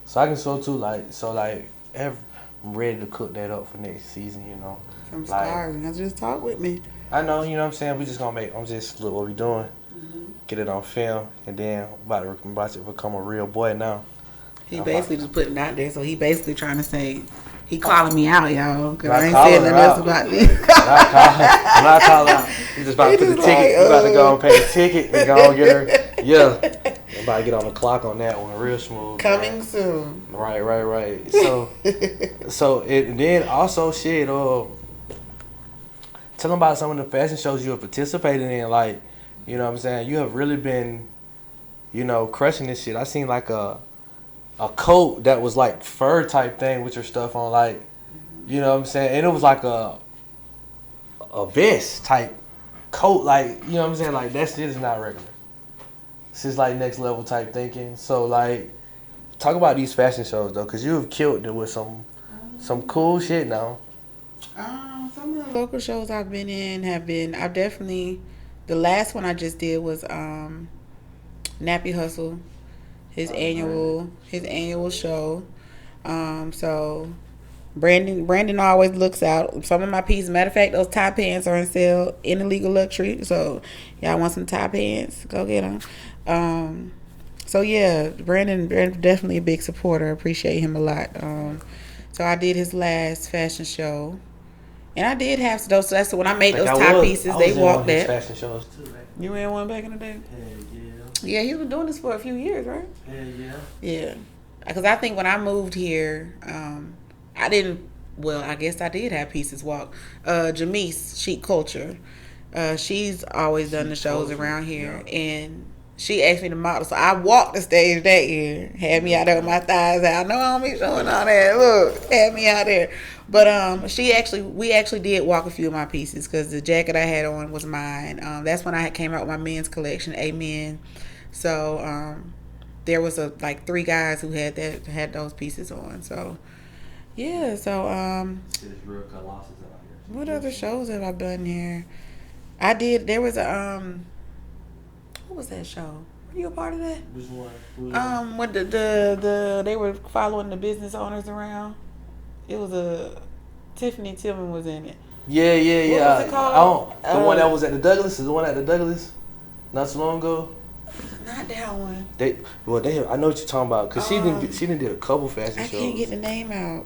So I can sew too. I'm ready to cook that up for next season. You know. Some scarves. Like, just talk with me. I know. You know what I'm saying. We just gonna make. I'm just look what we doing. Get it on film, and then I'm about to become a real boy now. He basically just putting it out there. So he basically trying to say. He calling me out, y'all. Cause I ain't saying nothing else about me. I'm not calling out. He just about to put the ticket. We about to go and pay the ticket and go and get her. Yeah. I'm about to get on the clock on that one real smooth. Coming soon. Right. And then also shit, tell them about some of the fashion shows you have participated in. Like, you know what I'm saying? You have really been, you know, crushing this shit. I seen like a coat that was like fur type thing with your stuff on, like, you know what I'm saying? And it was like a vest type coat, like, you know what I'm saying? Like, that shit is not regular. This is like next level type thinking. So like, talk about these fashion shows though, cause you have killed it with some cool shit now. Some of the local shows I've been in I've definitely, the last one I just did was Nappy Hustle. His annual show. So Brandon always looks out. Some of my pieces, matter of fact, those tie pants are on sale in Illegal Luxury. So y'all want some tie pants? Go get them. So yeah, Brandon definitely a big supporter. Appreciate him a lot. So I did his last fashion show, and I did have those. So that's when I made those tie pieces. They walked that. Fashion shows too, right? You ran one back in the day? Yeah. Yeah, he was doing this for a few years, right? Yeah. Because I think when I moved here, I guess I did have pieces walk. Jamise, Chic Culture, she's always done the shows around here. Yeah. And she asked me to model. So I walked the stage that year. Had me out there with my thighs out. I know I don't be showing all that. Look, had me out there. But we actually did walk a few of my pieces because the jacket I had on was mine. That's when I came out with my men's collection, Amen. So there was like 3 guys who had those pieces on. So yeah. So what other shows have I done here? I did. There was a what was that show? Were you a part of that? Which one? When the they were following the business owners around. It was Tiffany Tillman was in it. Yeah. What was it called? The one that was at the Douglas is the one at the Douglas, not so long ago. Not that one. I know what you're talking about because she didn't did a couple fashion shows. I can't get the name out.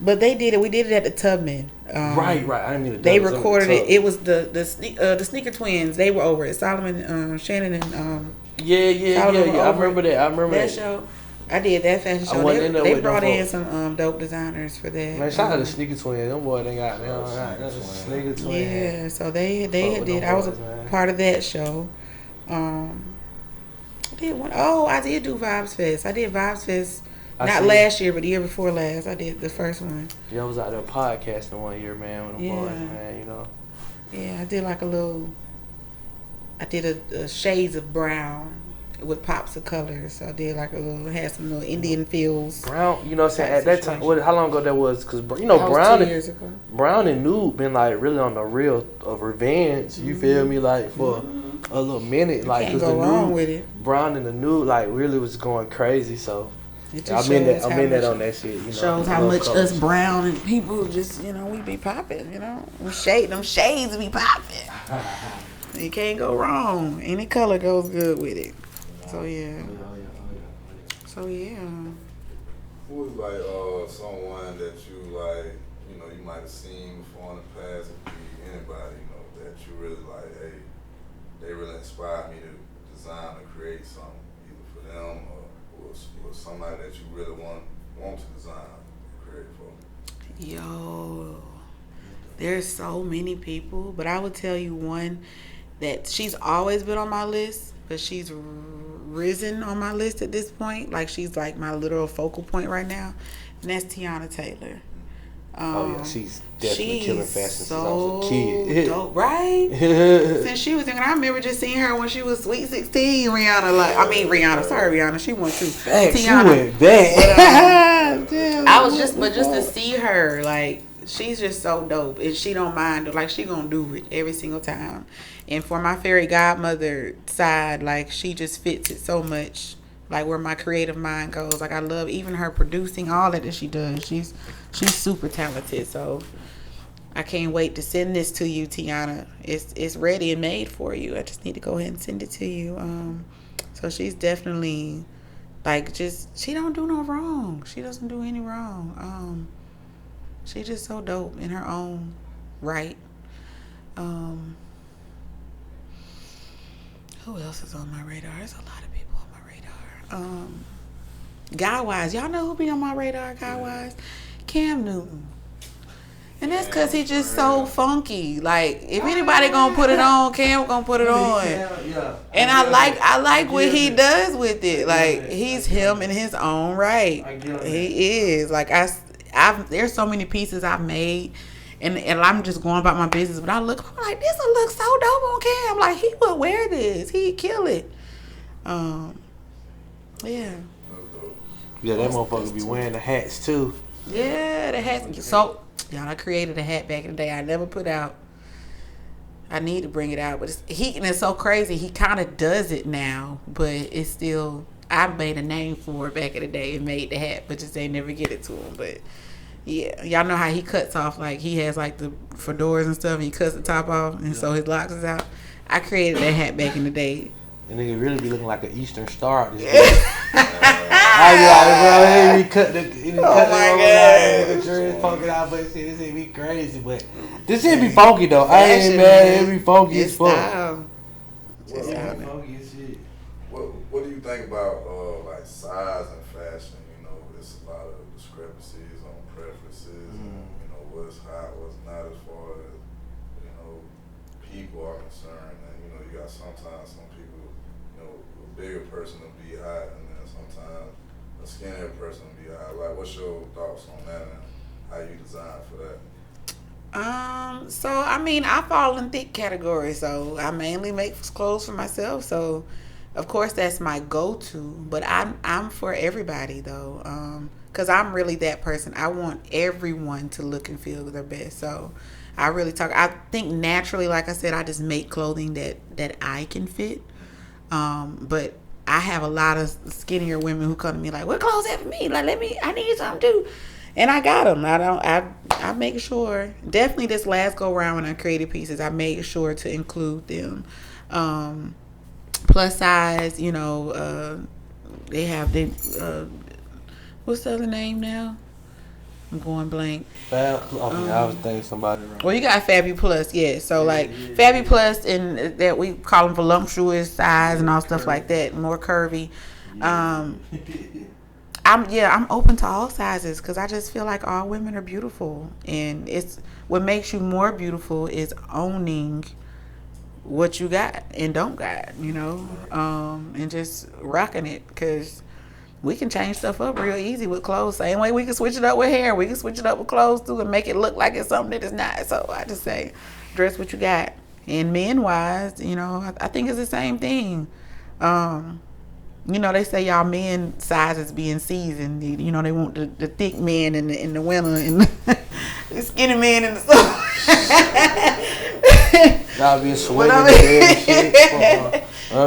But they did it. We did it at the Tubman. Right. I didn't mean to. They recorded it. It was the Sneaker Twins. They were over it. Solomon, Shannon, and Yeah. I remember that. Show. I did that fashion show. wasn't in there They with them brought in folks. some dope designers for that. Man, shout out to Sneaker Twin. Them boys, they got Sneaker Twin. Yeah, so they Fuck had with did. them I was a boys, man. part of that show. I did one. Oh, I did do Vibes Fest. I did Vibes Fest. Not last year, but the year before last. I did the first one. Yeah, I was out there podcasting one year, man, with them boys, Yeah. man, you know. Yeah, I did like a little. I did a shades of brown with pops of colors. So I did like a little, had some little Indian feels. Brown, you know what I'm saying? At that time, Situation. how long ago that was? Because, you That know, was Brown 2 years ago. Brown and Noob been, like, really on the real of revenge. You feel me? Like, for a little minute. Like, Can't because go the wrong Noob, with it. Brown and the Noob, like, really was going crazy, so. It Yeah, just I'm in shows that. how I'm in that much- on that shit. You know, Shows how love much colors. us brown and people just, we be popping, Them shades be popping. You can't go wrong. Any color goes good with it. So yeah. So yeah. Who was like someone that you like, you might have seen before in the past? It could be anybody, that you really like. Hey, they really inspired me to design or create something, either for them or somebody that you really want to design or create for. Yo, there's so many people, but I would tell you one that she's always been on my list, but she's risen on my list at this point. Like, she's like my literal focal point right now, and that's Tiana Taylor. Oh yeah, she's definitely killing fashion since I was a so kid. dope, right? Since she was young, I remember just seeing her when she was Sweet 16. Rihanna, she went too. Facts, she Tiana went back. but just to see her, like, she's just so dope, and she don't mind. Like, she gonna do it every single time. And for my Fairy Godmother side, like, she just fits it so much. Like, where my creative mind goes. Like, I love even her producing, all that she does. She's super talented. So I can't wait to send this to you, Tiana. It's ready and made for you. I just need to go ahead and send it to you. So she's definitely, like, she don't do no wrong. She doesn't do any wrong. She's just so dope in her own right. Who else is on my radar? There's a lot of people on my radar. Guy-wise, y'all know who be on my radar, guy-wise? Cam Newton. And that's because he's just so funky. Like, if anybody gonna put it on, Cam gonna put it on. And I like what he does with it. Like, he's him in his own right. He is. Like, there's so many pieces I've made, and I'm just going about my business. But I'm like, this will look so dope on Cam. Like, he would wear this. He'd kill it. Yeah. Yeah, that motherfucker be wearing the hats too. Yeah, the hats. So, y'all, I created a hat back in the day. I never put out. I need to bring it out, but it's so crazy. He kind of does it now, but it's still. I made a name for it back in the day and made the hat, but just they never get it to him. But yeah, y'all know how he cuts off. Like, he has like the fedoras and stuff, and he cuts the top off, and so his locks is out. I created that hat back in the day. And nigga really be looking like an Eastern Star. I be cut the nigga dreads poking out, but shit, this be crazy. But this shit be funky though. I ain't mad. It be funky as fuck. Funky as shit. What do you think about like size and fashion? There's a lot of discrepancies on preferences, and what's hot, what's not, as far as people are concerned. And you got sometimes some people, a bigger person will be hot, and then sometimes a skinnier person will be hot. Like, what's your thoughts on that and how you design for that? So I mean, I fall in thick category, so I mainly make clothes for myself. So of course that's my go-to, but I'm for everybody though, because I'm really that person. I want everyone to look and feel their best. So I think naturally, like I said, I just make clothing that I can fit. But I have a lot of skinnier women who come to me like, what clothes have for me? Like, I need something too. And I got them. I make sure, definitely this last go round when I created pieces, I made sure to include them. Plus size, they have what's the other name now? I'm going blank. I was thinking somebody. Well, you got Fabu Plus, yeah. So Fabu Plus, and that we call them voluptuous size and all stuff like that, more curvy. I'm open to all sizes because I just feel like all women are beautiful, and it's what makes you more beautiful is owning what you got and don't got, and just rocking it because we can change stuff up real easy with clothes. Same way we can switch it up with hair, we can switch it up with clothes too and make it look like it's something that it's not. So I just say, dress what you got. And men wise, I think it's the same thing. They say y'all men sizes being seasoned. They want the thick men in the winter and the skinny men in the summer. Y'all be sweating and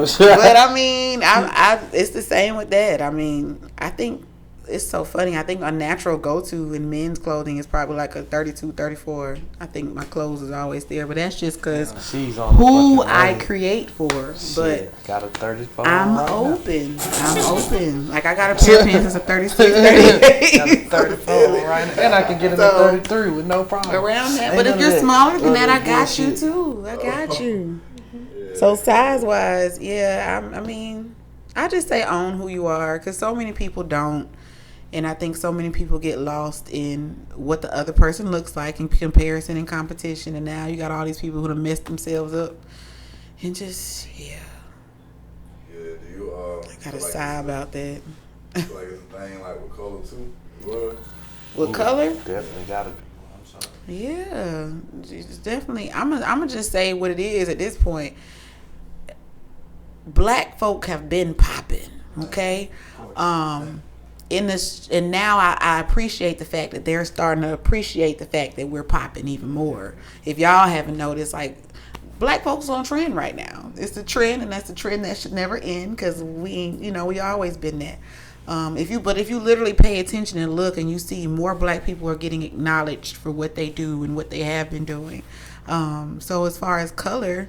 shit. But I mean, I it's the same with that. I mean, I think it's so funny. I think a natural go-to in men's clothing is probably like a 32, 34. I think my clothes is always there, but that's just because who I create for. But got a 34. I'm open. I'm open. Like I got a pair of pants that's a 36, 38. Got a 34 right now. And I can get in a 33 with no problem. Around that. But if you're smaller than that, I got you too. I got you. So size-wise, I just say own who you are because so many people don't. And I think so many people get lost in what the other person looks like in comparison and competition. And now you got all these people who have messed themselves up. And just, Yeah, do you, I got to sigh about that. Like it's a thing like with color too? With color? Definitely got to be. I'm sorry. Yeah, it's definitely. I'm gonna just say what it is at this point. Black folk have been popping, okay? And now I appreciate the fact that they're starting to appreciate the fact that we're popping even more. If y'all haven't noticed, like, black folks on trend right now. It's the trend, and that's the trend that should never end because we always been that. If you literally pay attention and look, and you see more black people are getting acknowledged for what they do and what they have been doing. So as far as color,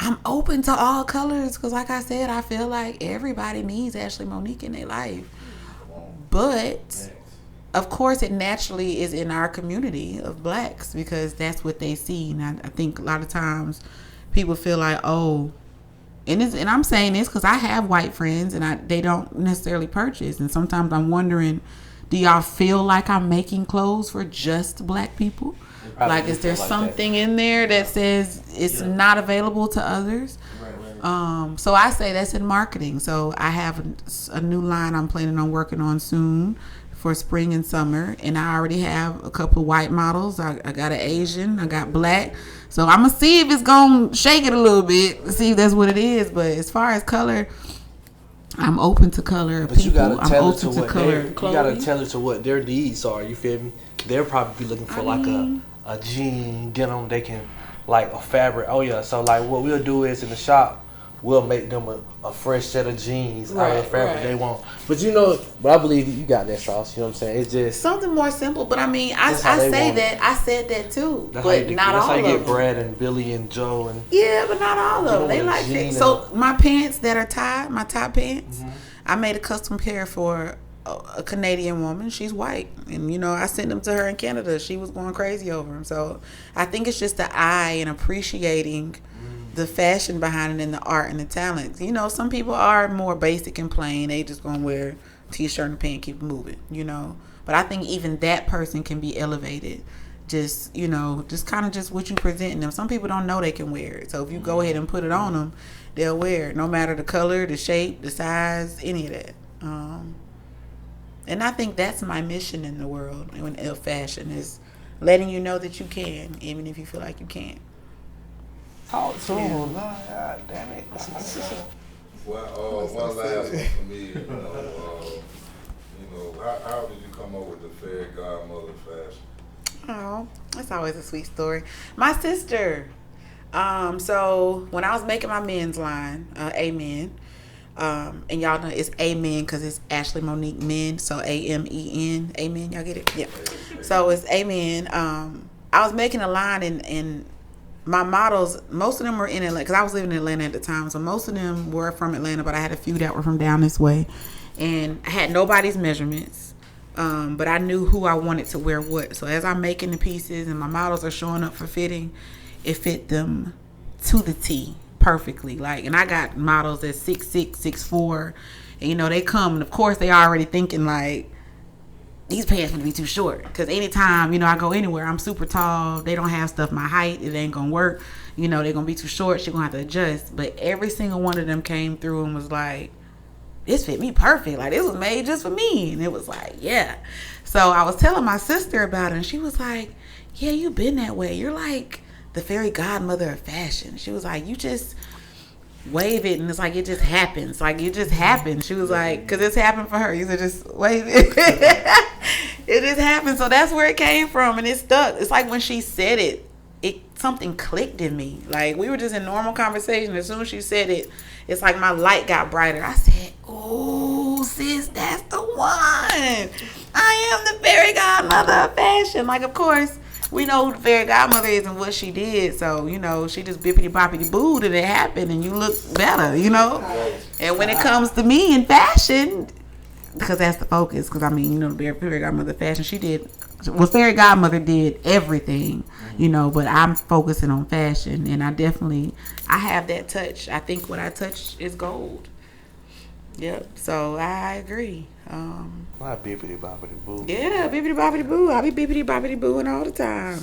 I'm open to all colors because, like I said, I feel like everybody needs Ashley Monique in their life. But of course, it naturally is in our community of blacks because that's what they see. And I think a lot of times people feel like, oh, and I'm saying this because I have white friends and they don't necessarily purchase. And sometimes I'm wondering, do y'all feel like I'm making clothes for just black people? Like, is there something in there that says it's not available to others? So I say that's in marketing. So I have a new line I'm planning on working on soon for spring and summer. And I already have a couple of white models. I got an Asian. I got black. So I'm going to see if it's going to shake it a little bit. See if that's what it is. But as far as color, I'm open to color. But you got to tell it to what you got to tell it to what their needs are. You feel me? They'll probably be looking for a jean denim. They can like a fabric. Oh yeah. So like what we'll do is in the shop, we'll make them a fresh set of jeans out of the fabric they want. But I believe you got that sauce. You know what I'm saying? It's just something more simple. But I mean, I said that too. That's but not all of them. That's how you get Brad and Billy and Joe and but not all of them. They like that. So my pants that are tied, my top pants, I made a custom pair for a Canadian woman. She's white, and I sent them to her in Canada. She was going crazy over them. So I think it's just the eye and appreciating the fashion behind it and the art and the talent. Some people are more basic and plain. They just gonna wear t-shirt and pants, keep moving, But I think even that person can be elevated. Just kind of just what you presenting them. Some people don't know they can wear it. So if you go ahead and put it on them, they'll wear it. No matter the color, the shape, the size, any of that. And I think that's my mission in the world of fashion is letting you know that you can, even if you feel like you can't. Talk to him. God damn it. Well, one last one for me. How did you come up with the Fairy Godmother Of Fashion? Oh, that's always a sweet story. My sister. So when I was making my men's line, Amen. And y'all know it's Amen because it's Ashley Monique Men. So AMEN. Amen. Y'all get it? Yeah. So it's Amen. I was making a line and my models, most of them were in Atlanta because I was living in Atlanta at the time. So most of them were from Atlanta, but I had a few that were from down this way. And I had nobody's measurements. But I knew who I wanted to wear what. So as I'm making the pieces and my models are showing up for fitting, it fit them to the T perfectly. And I got models at 6'6", 6'4", And, you know, they come, and of course they already thinking like, these pants gonna be too short. Because anytime, you know, I go anywhere, I'm super tall. They don't have stuff my height. It ain't gonna work. You know, they're gonna be too short. She gonna have to adjust. But every single one of them came through and was like, this fit me perfect. Like, this was made just for me. And it was like, yeah. So I was telling my sister about it, and she was like, yeah, you been that way. You're like the fairy godmother of fashion. She was like, you just wave it, and it's like it just happens. Like, it just happens. She was like, because it's happened for her. You said just wave it. It just happened. So that's where it came from, and it stuck. It's like when she said it, something clicked in me. Like, we were just in normal conversation. As soon as she said it, it's like my light got brighter. I said, oh, sis, that's the one. I am the fairy godmother of fashion. Like, of course, we know who the fairy godmother is and what she did. So, you know, she just bippity boppity booed and it happened and you look better, you know. And when it comes to me in fashion, because that's the focus, because I mean, you know, the fairy godmother of fashion, fairy godmother did everything, you know, but I'm focusing on fashion, and I have that touch. I think what I touch is gold. Yep. So I agree. My bippity boppity boo. Yeah, bippity boppity boo. I be bippity boppity booing all the time.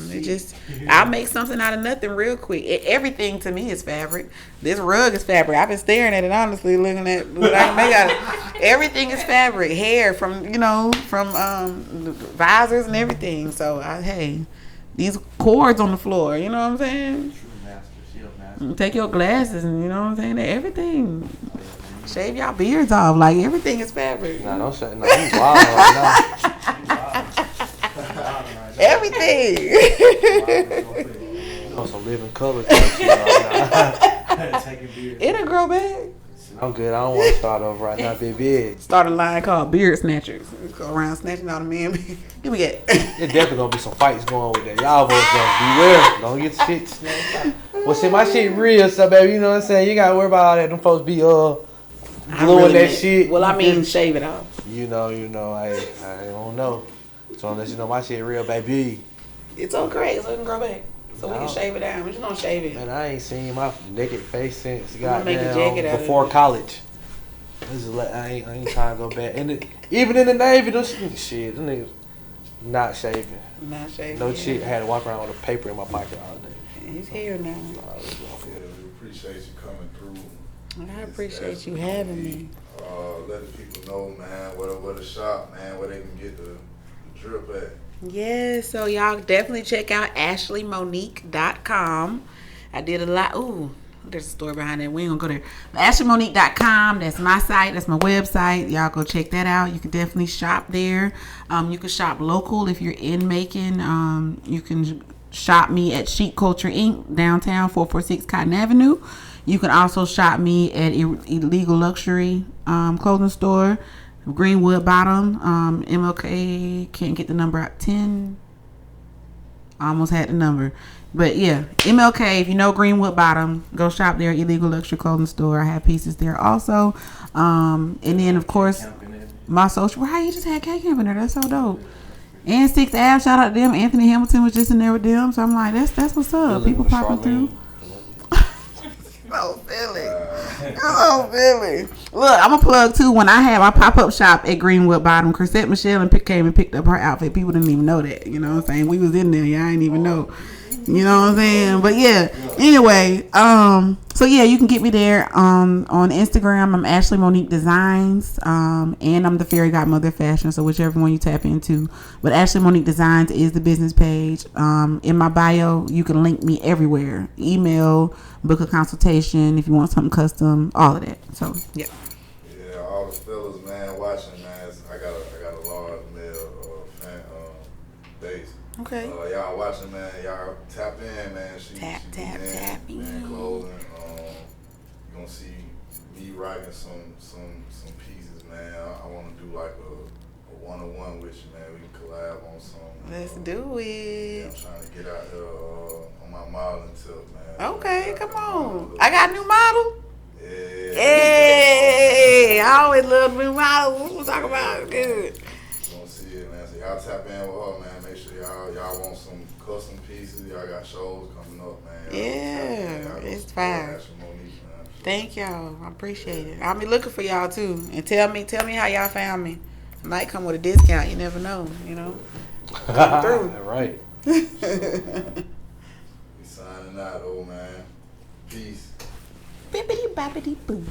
I'll make something out of nothing real quick. Everything to me is fabric. This rug is fabric. I've been staring at it honestly, looking at what I can make out of it. Everything is fabric. Hair from visors and everything. So these cords on the floor. You know what I'm saying? Take your glasses and you know what I'm saying. Everything. Shave y'all beards off. Like, everything is fabric. Nah, don't shave. Nah, you wild right now. Everything. You know, some living color type shit right now. It'll grow back. I'm good. I don't want to start over right now, baby. Start a line called Beard Snatchers. Go around snatching all the men. Give me that. There's definitely going to be some fights going on with that. Y'all boys beware. Don't get shit snatched. Well, see, my shit real, so baby, you know what I'm saying? You got to worry about all that. Them folks be, gluing that shit. Well, I mean, shave it off. You know, I don't know. So unless you know my shit real, baby. It's okay, so it can grow back. So we can shave it down. We just don't shave it. Man, I ain't seen my naked face since goddamn before college. I ain't trying to go back. Even in the Navy, them shit, them niggas not shaving. Not shaving. No shit. I had to walk around with a paper in my pocket all day. He's here now. We appreciate you coming through. I appreciate you having me. Let the people know, man, where the shop, man, where they can get the drip at. Yeah, so y'all definitely check out ashleymonique.com. I did a lot. Ooh, there's a story behind that. We ain't gonna go there. ashleymonique.com. That's my site. That's my website. Y'all go check that out. You can definitely shop there. You can shop local if you're in Macon. You can shop me at Chic Culture Inc. downtown, 446 Cotton Avenue. You can also shop me at Illegal Luxury clothing store, Greenwood Bottom, MLK. Can't get the number out. 10. Almost had the number, but yeah, MLK. If you know Greenwood Bottom, go shop there. Illegal Luxury clothing store. I have pieces there also. And then of course my social. How you just had cake camp in there? That's so dope. And 6th Ave, shout out to them. Anthony Hamilton was just in there with them, so I'm like, that's what's up. People popping through. Oh, Philly. Look, I'm a plug too. When I had my pop-up shop at Greenwood Bottom, Chrisette Michelle and came and picked up her outfit. People didn't even know that. You know what I'm saying? We was in there. Y'all didn't even know. You know what I'm saying? But yeah. Anyway, so yeah, you can get me there on Instagram. I'm Ashley Monique Designs, and I'm the Fairy Godmother of Fashion. So whichever one you tap into. But Ashley Monique Designs is the business page. In my bio, you can link me everywhere. Email, book a consultation if you want something custom, all of that. So yeah. Yeah, all the fellas, man, watching, man. I got a large male fan base. Okay. Y'all watching, man. Y'all tap in, man. Tap in. Man, clothing. You gonna see me rocking some pieces, man. I want to do like a one-on-one with you, man. We can collab on some. Let's do it. Yeah, I'm trying to get out here on my modeling tip, man. Okay, come on. I got a new model. Yeah. Hey, I always love new models. What we talking about? Good. You gonna see it, man. So y'all tap in with her, man. Make sure y'all want some custom pieces. Y'all got shows coming up, man. Yeah, it's fire. Thank y'all. I appreciate it. I'll be looking for y'all too. And tell me how y'all found me. I might come with a discount. You never know. Come through. Right. We signing out, old man. Peace. Bippity boppity boo.